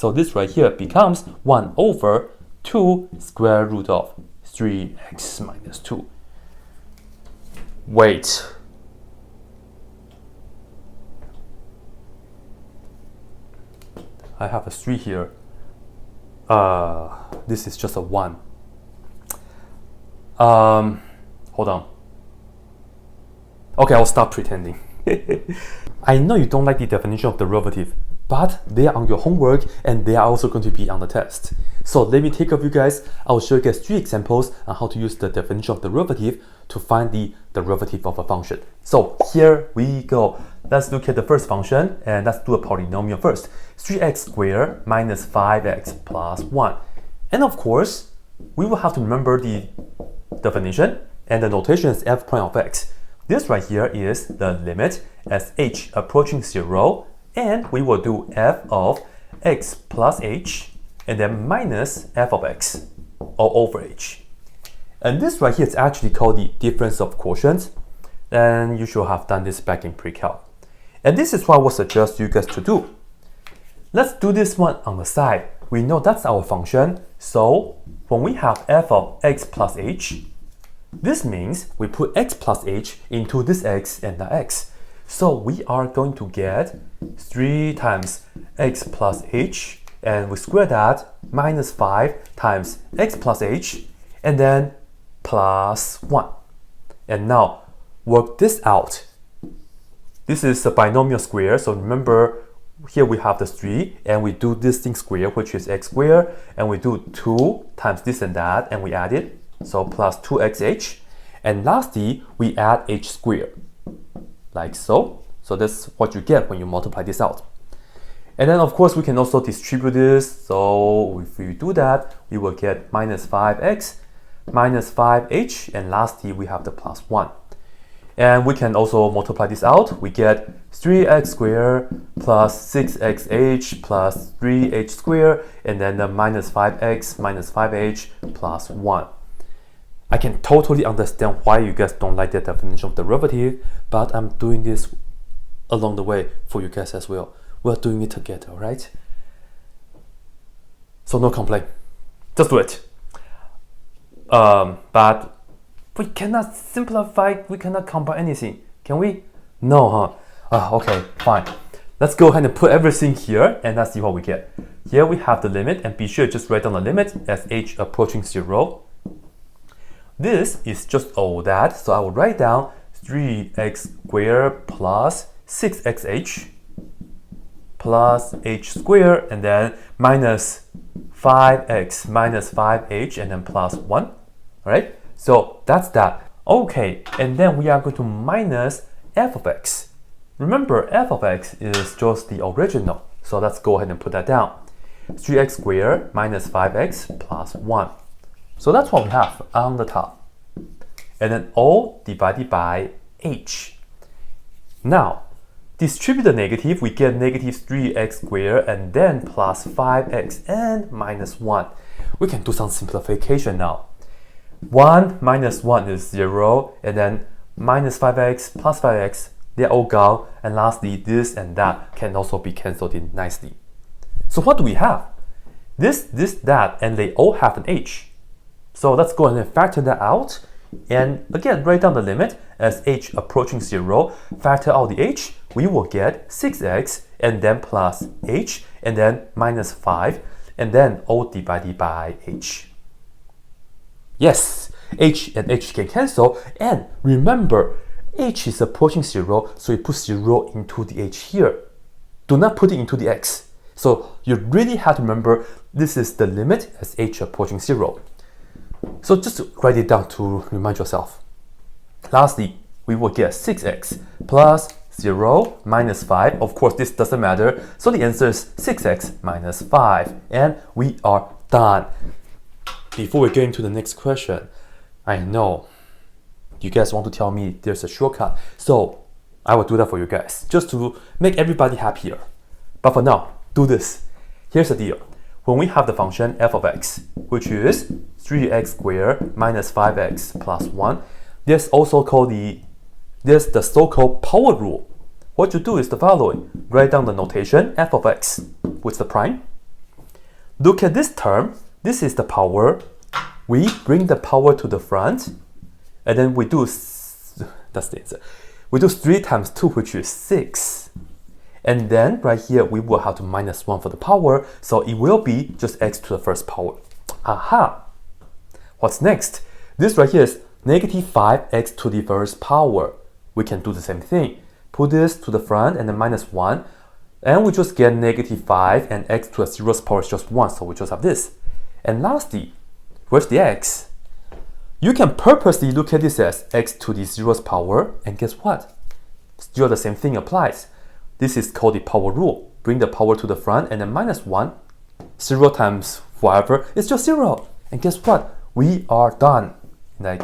So this right here becomes 1 over 2 square root of 3x minus 2. Wait. I have a 3 here. This is just a 1. Hold on. Okay, I'll stop pretending. I know you don't like the definition of derivative, but they are on your homework and they are also going to be on the test. So let me take a few guys. I'll show you guys 3 examples on how to use the definition of derivative to find the derivative of a function. So here we go. Let's look at the first function and let's do a polynomial first. 3x squared minus 5x plus 1. And of course, we will have to remember the definition and the notation is f prime of x. This right here is the limit as h approaching 0, and we will do f of x plus h and then minus f of x all over h. And this right here is actually called the difference of quotients, and you should have done this back in pre-calc. And this is what I would suggest you guys to do. Let's do this one on the side. We know that's our function, so when we have f of x plus h, this means we put x plus h into this x and the x. So we are going to get 3 times x plus h, and we square that, minus 5 times x plus h, and then plus 1. And now work this out. This is a binomial square, so remember here we have the 3 and we do this thing square, which is x squared, and we do 2 times this and that and we add it, so plus 2xh, and lastly we add h squared like so. So that's what you get when you multiply this out. And then of course we can also distribute this, so if we do that we will get minus 5x minus 5h, and lastly we have the plus 1. And we can also multiply this out. We get 3x squared plus 6xh plus 3h squared, and then the minus 5x minus 5h plus 1. I can totally understand why you guys don't like the definition of derivative, but I'm doing this along the way for you guys as well. We're doing it together, right? So no complaint. Just do it. But we cannot simplify, we cannot combine anything. Can we? No, huh? Okay, fine. Let's go ahead and put everything here and let's see what we get. Here we have the limit, and be sure to just write down the limit as h approaching 0. This is just all that, so I will write down 3x squared plus 6xh plus h squared, and then minus 5x minus 5h, and then plus 1. Alright, so that's that. Okay, and then we are going to minus f of x. Remember, f of x is just the original, so let's go ahead and put that down. 3x squared minus 5x plus 1. So that's what we have on the top. And then all divided by h. Now, distribute the negative, we get negative 3x squared and then plus 5x and minus 1. We can do some simplification now. 1 minus 1 is 0, and then minus 5x plus 5x, they're all gone, and lastly this and that can also be cancelled in nicely. So what do we have? This, that, and they all have an h. So let's go ahead and factor that out, and again write down the limit as h approaching 0, factor out the h, we will get 6x and then plus h and then minus 5 and then all divided by h. Yes, h and h can cancel, and remember h is approaching 0, so you put 0 into the h here. Do not put it into the x. So you really have to remember this is the limit as h approaching 0. So just write it down to remind yourself. Lastly, we will get 6x plus 0 minus 5. Of course, this doesn't matter. So the answer is 6x minus 5. And we are done. Before we get into the next question, I know you guys want to tell me there's a shortcut. So I will do that for you guys, just to make everybody happier. But for now, do this. Here's the deal. When we have the function f of x, which is 3x squared minus 5x plus 1, there's the so-called power rule. What you do is the following. Write down the notation f of x with the prime, Look at this term. This is the power. We bring the power to the front, and then we do, that's the answer. We do 3 times 2, which is 6. And then right here, we will have to minus 1 for the power, so it will be just x to the first power. Aha! What's next? This right here is negative 5x to the first power. We can do the same thing. Put this to the front and then minus 1. And we just get negative 5, and x to the 0th power is just 1, so we just have this. And lastly, where's the x? You can purposely look at this as x to the 0th power, and guess what? Still the same thing applies. This is called the power rule. Bring the power to the front and then minus 1. 0 times whatever is just 0. And guess what? We are done in like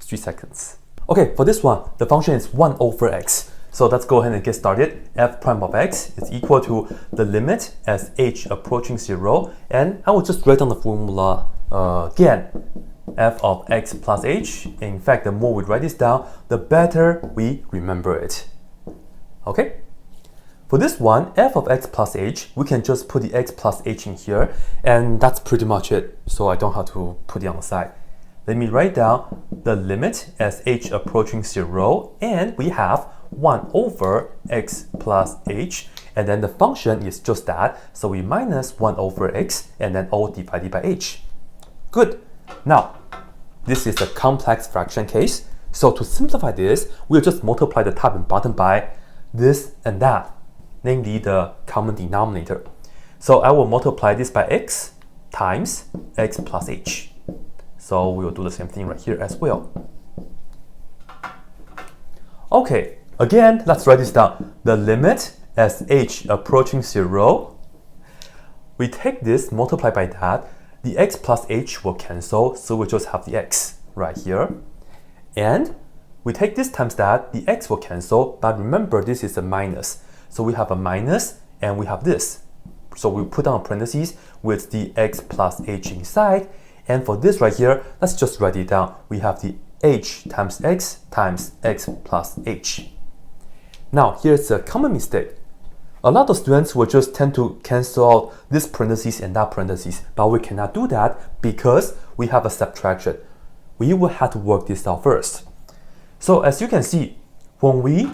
3 seconds. Okay, for this one, the function is 1 over x. So let's go ahead and get started. F prime of x is equal to the limit as h approaching 0. And I will just write down the formula again. F of x plus h. In fact, the more we write this down, the better we remember it. Okay? For this one, f of x plus h, we can just put the x plus h in here, and that's pretty much it. So I don't have to put it on the side. Let me write down the limit as h approaching 0, and we have 1 over x plus h, and then the function is just that, so we minus 1 over x, and then all divided by h. Good. Now, this is a complex fraction case, so to simplify this, we'll just multiply the top and bottom by this and that, namely the common denominator. So I will multiply this by x times x plus h. So we will do the same thing right here as well. Okay, again, let's write this down. The limit as h approaching 0. We take this, multiply by that. The x plus h will cancel, so we just have the x right here. And we take this times that, the x will cancel, but remember this is a minus. So we have a minus, and we have this. So we put down parentheses with the x plus h inside. And for this right here, let's just write it down. We have the h times x plus h. Now, here's a common mistake. A lot of students will just tend to cancel out this parentheses and that parentheses, but we cannot do that because we have a subtraction. We will have to work this out first. So as you can see, when we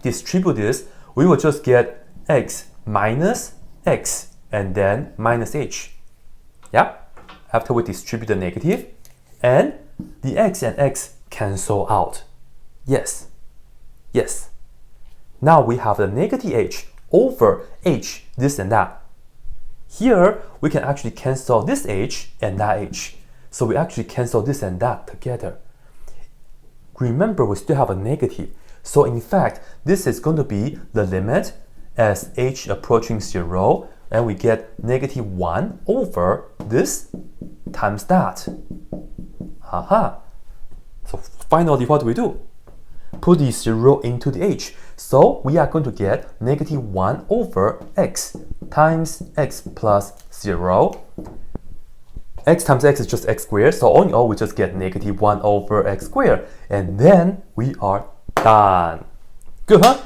distribute this, we will just get x minus x and then minus h. Yeah? After we distribute the negative, and the x and x cancel out. Yes. Yes. Now we have the negative h over h, this and that. Here, we can actually cancel this h and that h. So we actually cancel this and that together. Remember, we still have a negative. So in fact, this is going to be the limit as h approaching 0, and we get negative 1 over this times that. Haha. So finally, what do we do? Put the 0 into the h. So we are going to get negative 1 over x times x plus 0. X times x is just x squared, so all in all, we just get negative 1 over x squared. And then we are done. Good, huh?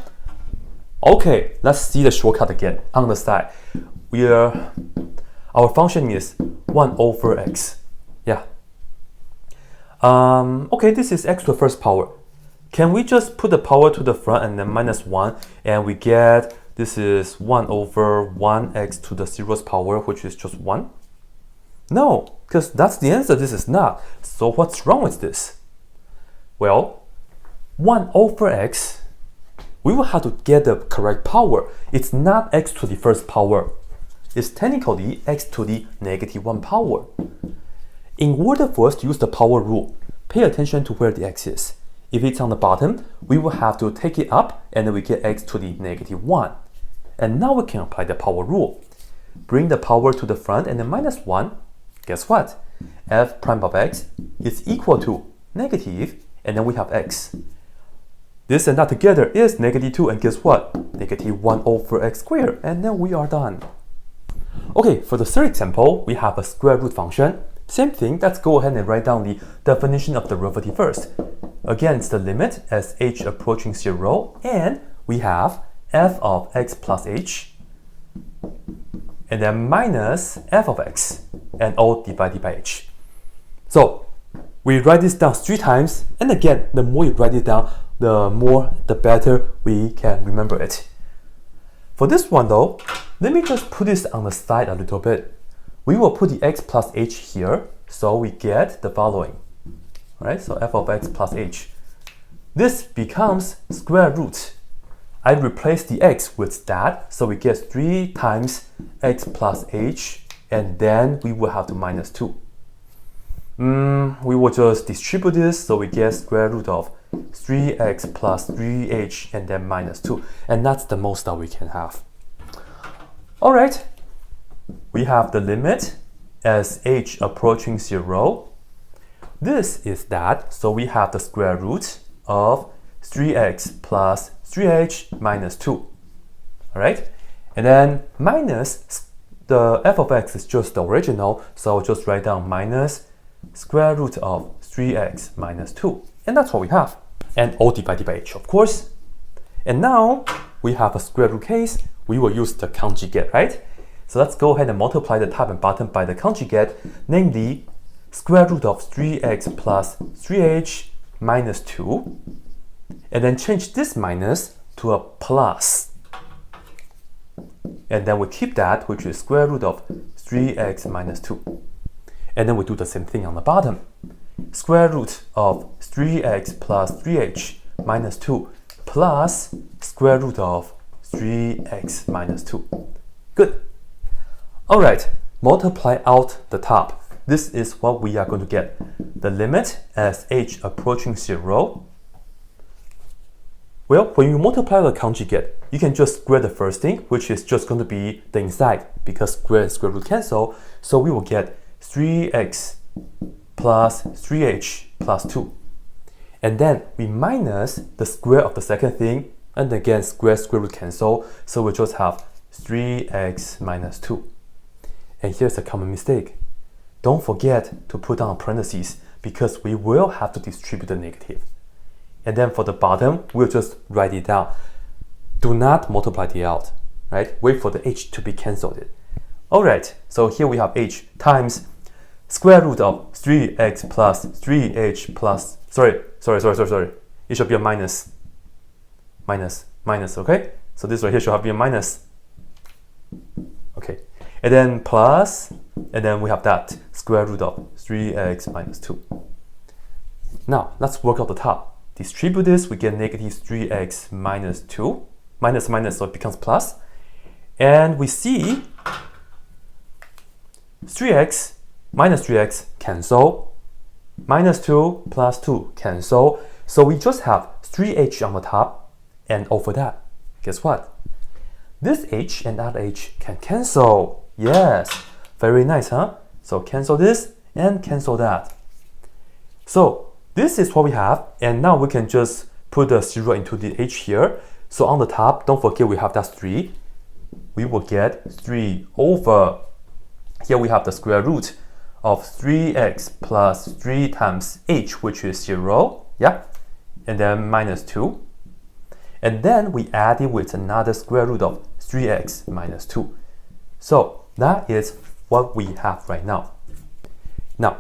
Okay, let's see the shortcut again on the side. Our function is 1 over x. Yeah. Okay, this is x to the first power. Can we just put the power to the front and then minus 1, and we get this is 1 over 1x to the 0th power, which is just 1? No, because that's the answer. This is not. So what's wrong with this? Well, 1 over x, we will have to get the correct power. It's not x to the first power. It's technically x to the negative 1 power. In order for us to use the power rule, pay attention to where the x is. If it's on the bottom, we will have to take it up, and then we get x to the negative 1. And now we can apply the power rule. Bring the power to the front and then minus 1. Guess what? F prime of x is equal to negative, and then we have x. This and that together is negative 2, and guess what? Negative 1 over x squared, and then we are done. Okay, for the third example, we have a square root function. Same thing, let's go ahead and write down the definition of derivative first. Again, it's the limit as h approaching 0, and we have f of x plus h and then minus f of x, and all divided by h. So we write this down 3 times, and again, the more you write it down, the better we can remember it. For this one though, let me just put this on the side a little bit. We will put the x plus h here, so we get the following. Right? So f of x plus h. This becomes square root. I replace the x with that, so we get 3 times x plus h, and then we will have to minus 2. We will just distribute this, so we get square root of 3x plus 3h, and then minus 2. And that's the most that we can have. Alright, we have the limit as h approaching 0. This is that, so we have the square root of 3x plus 3h minus 2. Alright, and then minus the f of x is just the original, so I'll just write down minus square root of 3x minus 2. And that's what we have. And all divided by h, of course. And now we have a square root case. We will use the conjugate, right? So let's go ahead and multiply the top and bottom by the conjugate, namely square root of 3x plus 3h minus 2. And then change this minus to a plus. And then we keep that, which is square root of 3x minus 2. And then we do the same thing on the bottom. Square root of 3x plus 3h minus 2 plus square root of 3x minus 2. Good. Alright, multiply out the top. This is what we are going to get. The limit as h approaching 0. Well, when you multiply the conjugate, you can just square the first thing, which is just going to be the inside, because square and square root cancel. So we will get 3x plus 3h plus 2. And then we minus the square of the second thing, and again square root cancel, so we just have 3x minus 2. And here's a common mistake. Don't forget to put down parentheses, because we will have to distribute the negative. And then for the bottom, we'll just write it down. Do not multiply it out, right? Wait for the h to be cancelled. Alright, so here we have h times square root of 3x plus 3h plus, sorry. It should be a minus, okay? So this right here should have been a minus. Okay, and then plus, and then we have that square root of 3x minus 2. Now, let's work out the top. Distribute this, we get negative 3x minus 2. Minus, so it becomes plus. And we see 3x minus 3x cancel. Minus 2 plus 2 cancel. So we just have 3h on the top. And over that, guess what? This h and that h can cancel. Yes, very nice, huh? So cancel this and cancel that. So this is what we have. And now we can just put the 0 into the h here. So on the top, don't forget we have that 3. We will get 3 over, here we have the square root of 3x plus 3 times h, which is 0, yeah? And then minus 2. And then we add it with another square root of 3x minus 2. So that is what we have right now. Now,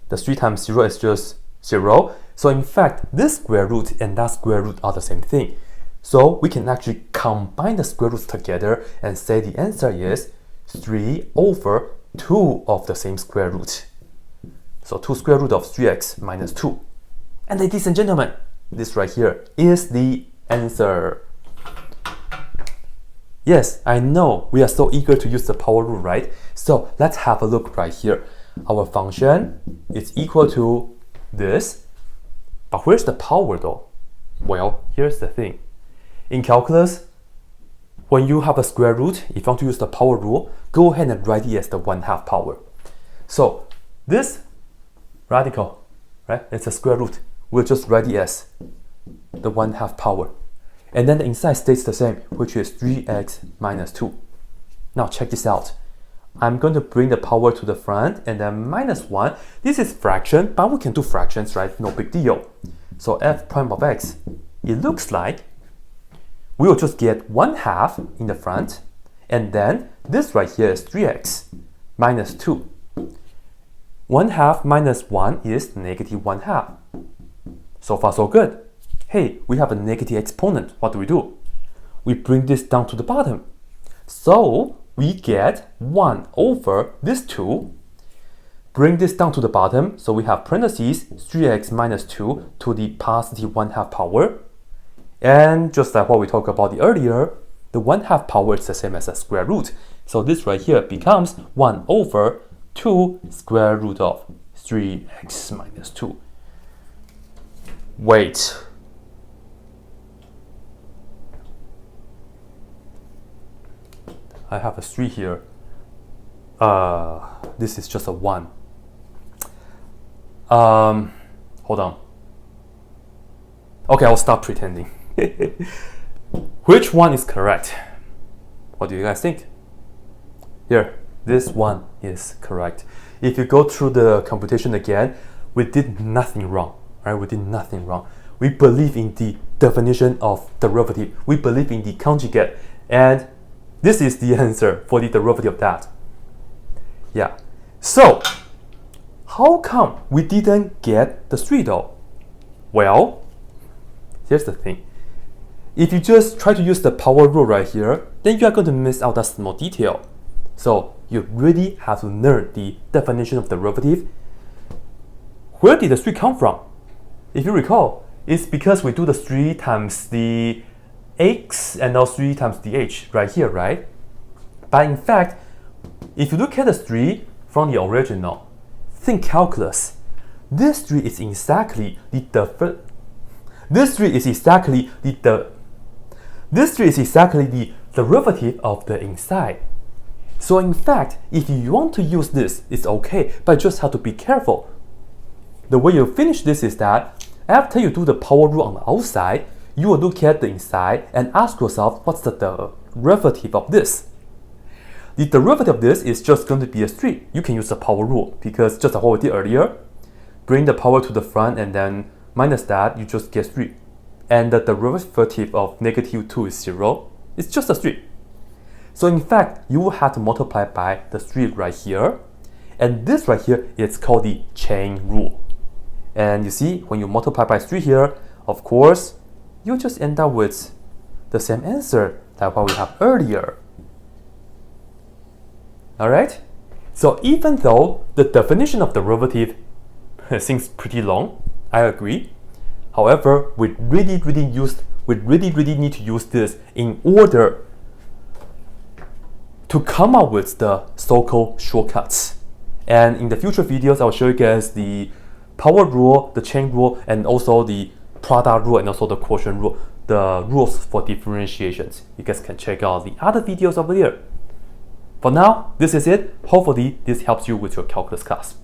the 3 times 0 is just 0. So in fact, this square root and that square root are the same thing. So we can actually combine the square roots together and say the answer is 3 over 2 of the same square root. So 2 square root of 3x minus 2. And ladies and gentlemen, this right here is the answer. Yes, I know we are so eager to use the power rule, right? So let's have a look right here. Our function is equal to this. But where's the power though? Well, here's the thing. In calculus, when you have a square root, if you want to use the power rule, go ahead and write it as the 1/2 power. So this radical, right, it's a square root. We'll just write it as the 1/2 power. And then the inside stays the same, which is 3x minus 2. Now check this out. I'm going to bring the power to the front and then minus 1. This is fraction, but we can do fractions, right? No big deal. So f prime of x, it looks like we will just get 1/2 in the front And then this right here is 3x minus 2. 1/2 minus 1 is negative 1/2. So far so good. Hey, we have a negative exponent. What do? We bring this down to the bottom. So we get 1 over this 2. Bring this down to the bottom. So we have parentheses 3x minus 2 to the positive 1/2 power. And just like what we talked about earlier, the 1/2 power is the same as a square root. So this right here becomes 1 over 2 square root of 3x minus 2. Wait. I have a 3 here. This is just a 1. Hold on. Okay, I'll stop pretending. Which one is correct? What do you guys think? Here, this one is correct. If you go through the computation again, we did nothing wrong, right? We did nothing wrong. We believe in the definition of derivative. We believe in the conjugate, and this is the answer for the derivative of that. Yeah. So, how come we didn't get the 3 though? Well, here's the thing. If you just try to use the power rule right here, then you are going to miss out that small detail. So you really have to learn the definition of derivative. Where did the 3 come from? If you recall, it's because we do the 3 times the x and now 3 times the h right here, right? But in fact, if you look at the 3 from the original, think calculus. This 3 is exactly the derivative of the inside. So in fact, if you want to use this, it's okay, but you just have to be careful. The way you finish this is that after you do the power rule on the outside, you will look at the inside and ask yourself, what's the derivative of this? The derivative of this is just going to be a 3. You can use the power rule because just like what we did earlier, bring the power to the front and then minus that, you just get 3. And the derivative of negative 2 is 0. It's just a 3. So in fact, you will have to multiply by the 3 right here. And this right here is called the chain rule. And you see, when you multiply by 3 here, of course, you just end up with the same answer like what we have earlier. Alright? So even though the definition of derivative seems pretty long, I agree. However, we really need to use this in order to come up with the so-called shortcuts. And in the future videos, I'll show you guys the power rule, the chain rule, and also the product rule, and also the quotient rule, the rules for differentiations. You guys can check out the other videos over here. For now, this is it. Hopefully, this helps you with your calculus class.